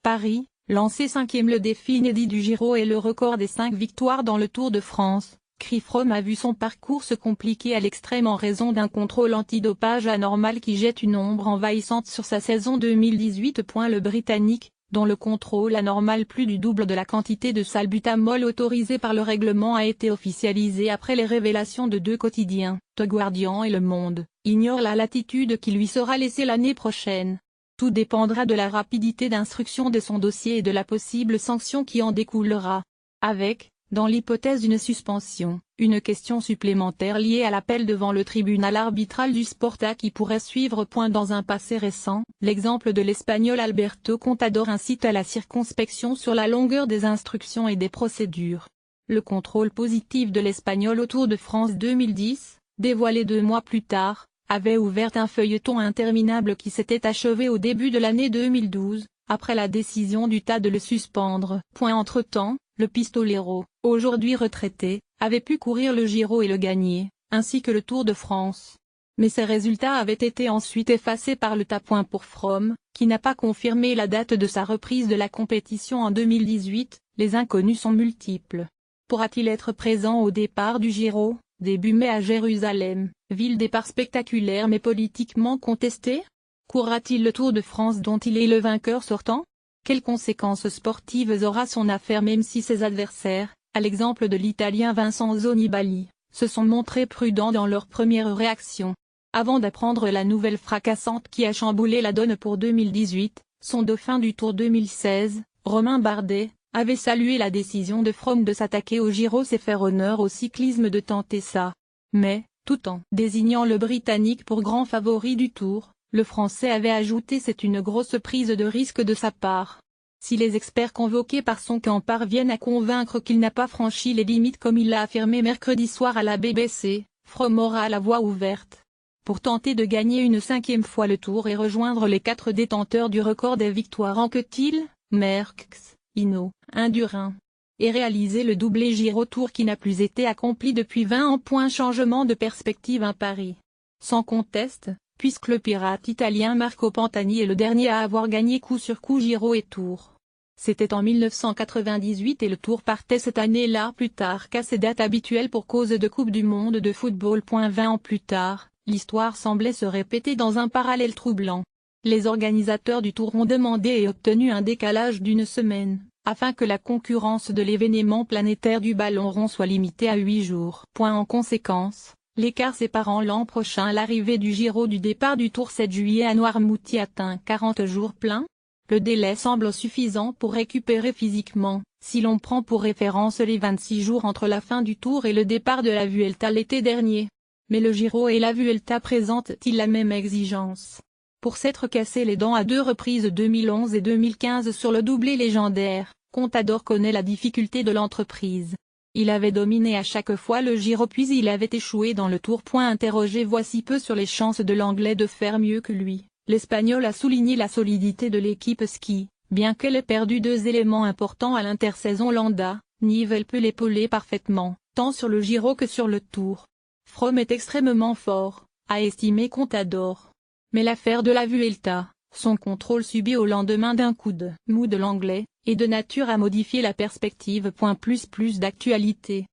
Paris, lancé 5e. Le défi inédit du Giro et le record des 5 victoires dans le Tour de France. Chris Froome a vu son parcours se compliquer à l'extrême en raison d'un contrôle antidopage anormal qui jette une ombre envahissante sur sa saison 2018. Le Britannique, dont le contrôle anormal plus du double de la quantité de salbutamol autorisée par le règlement a été officialisé après les révélations de 2 quotidiens, The Guardian et Le Monde, ignore la latitude qui lui sera laissée l'année prochaine. Tout dépendra de la rapidité d'instruction de son dossier et de la possible sanction qui en découlera. Avec, dans l'hypothèse d'une suspension, une question supplémentaire liée à l'appel devant le tribunal arbitral du Sporta qui pourrait suivre. Dans un passé récent, l'exemple de l'Espagnol Alberto Contador incite à la circonspection sur la longueur des instructions et des procédures. Le contrôle positif de l'Espagnol au Tour de France 2010, dévoilé 2 mois plus tard, avait ouvert un feuilleton interminable qui s'était achevé au début de l'année 2012, après la décision d'Utah de le suspendre. Entre-temps, le pistolero, aujourd'hui retraité, avait pu courir le Giro et le gagner, ainsi que le Tour de France. Mais ces résultats avaient été ensuite effacés par le tapoint pour Froome, qui n'a pas confirmé la date de sa reprise de la compétition en 2018. Les inconnus sont multiples. Pourra-t-il être présent au départ du Giro, début mai à Jérusalem, ville départ spectaculaire mais politiquement contestée? Courra-t-il le Tour de France dont il est le vainqueur sortant? Quelles conséquences sportives aura son affaire même si ses adversaires, à l'exemple de l'Italien Vincenzo Nibali, se sont montrés prudents dans leur première réaction? Avant d'apprendre la nouvelle fracassante qui a chamboulé la donne pour 2018, son dauphin du Tour 2016, Romain Bardet, avait salué la décision de Froome de s'attaquer au Giro. C'est faire honneur au cyclisme de tenter ça. Mais, tout en désignant le Britannique pour grand favori du Tour, le Français avait ajouté: c'est une grosse prise de risque de sa part. Si les experts convoqués par son camp parviennent à convaincre qu'il n'a pas franchi les limites comme il l'a affirmé mercredi soir à la BBC, Froome aura la voie ouverte pour tenter de gagner une 5e fois le Tour et rejoindre les 4 détenteurs du record des victoires en Anquetil, Merckx, Hinault, Indurain, et réaliser le doublé Giro-Tour qui n'a plus été accompli depuis 20 ans. Changement de perspective à Paris. Sans conteste, puisque le pirate italien Marco Pantani est le dernier à avoir gagné coup sur coup Giro et Tour. C'était en 1998 et le Tour partait cette année-là plus tard qu'à ses dates habituelles pour cause de Coupe du Monde de football. 20 ans plus tard, l'histoire semblait se répéter dans un parallèle troublant. Les organisateurs du Tour ont demandé et obtenu un décalage d'1 semaine, afin que la concurrence de l'événement planétaire du ballon rond soit limitée à 8 jours. En conséquence, l'écart séparant l'an prochain l'arrivée du Giro du départ du Tour 7 juillet à Noirmoutier atteint 40 jours pleins. Le délai semble suffisant pour récupérer physiquement, si l'on prend pour référence les 26 jours entre la fin du Tour et le départ de la Vuelta l'été dernier. Mais le Giro et la Vuelta présentent-ils la même exigence? Pour s'être cassé les dents à 2 reprises 2011 et 2015 sur le doublé légendaire, Contador connaît la difficulté de l'entreprise. Il avait dominé à chaque fois le Giro puis il avait échoué dans le Tour. Voici peu sur les chances de l'Anglais de faire mieux que lui. L'Espagnol a souligné la solidité de l'équipe ski, bien qu'elle ait perdu 2 éléments importants à l'intersaison. Landa, Nivelle peut l'épauler parfaitement, tant sur le Giro que sur le Tour. Froome est extrêmement fort, a estimé Contador. Mais l'affaire de la Vuelta, son contrôle subi au lendemain d'un coup de mou de l'Anglais, est de nature à modifier la perspective. Plus d'actualité.